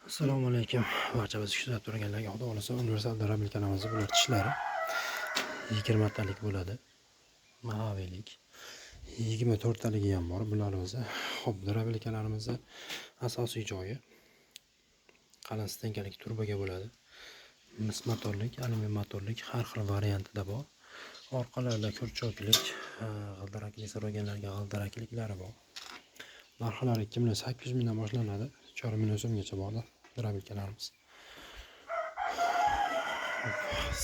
Assalomu alaykum. Barcha biz kuzatib turganlarga xudo xolasa universal darabil kanalimizni bular tishlari 20 talik bo'ladi. Mahavilik 24 taligi ham bor bular o'zi. Xo'p, darabilkalarimizni asosiy joyi qalin stenkalik turboga bo'ladi. Mis motorlik, alyumin motorlik har xil variantida bor. Orqalarida kurchoklik, g'ildirakli so'raganlarga g'ildirakliklari bor. Narxlari 2800 mingdan boshlanadi. 4 million so'mgacha bor darabilkalarimiz.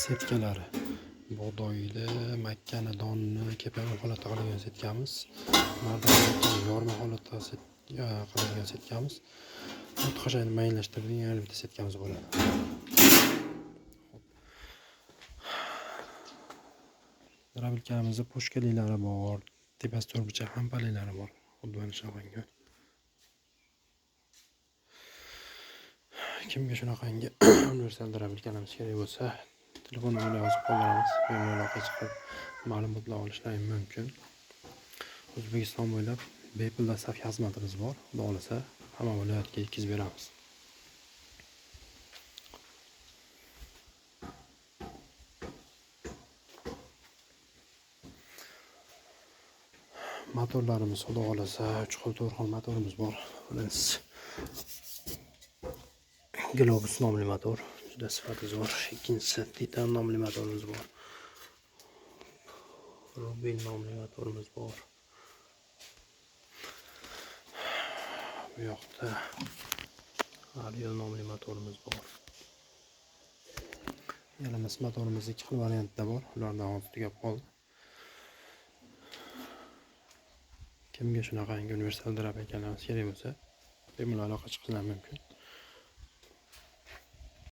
Setkalari bug'doyli, makkani, donni kepaygul holatda qilgan setkamiz. Mardon yorma holatda qilgan setkamiz. Xo'jayinni mayinlashtiradigan yana bitta setkamiz bo'ladi. Darabilkamizda poshkaliklari bor, tepasi to'rtburchak hampaliklari bor. Xuddi mana shunaqangi. Kimga shunaqangi universal darabilkalarimiz kerak bo'lsa, telefon orqali yozib qoldiramiz. Bemalol aloqa chiqib ma'lumotlar olishlari mumkin. O'zbekiston bo'ylab bepul dastlabki xizmatimiz bor. Xudo xolasa hamma viloyatga yetkazib beramiz. Motorlarimiz xudo xolasa 3 xil 4 xil motorimiz bor. Globus nomli motor, juda sifati zo'r. Ikkinchisi Titan nomli motorimiz bor. Rubin nomli motorimiz bor. Bu yoqda Ariel nomli motorimiz bor. Yana mis motorimiz 2 xil variantda bor. Ulardan hozir tugab qoldi. Kimga shunaqangi universal darabilkalarimiz kerak bo'lsa, bemalol aloqa chiqishlari mumkin.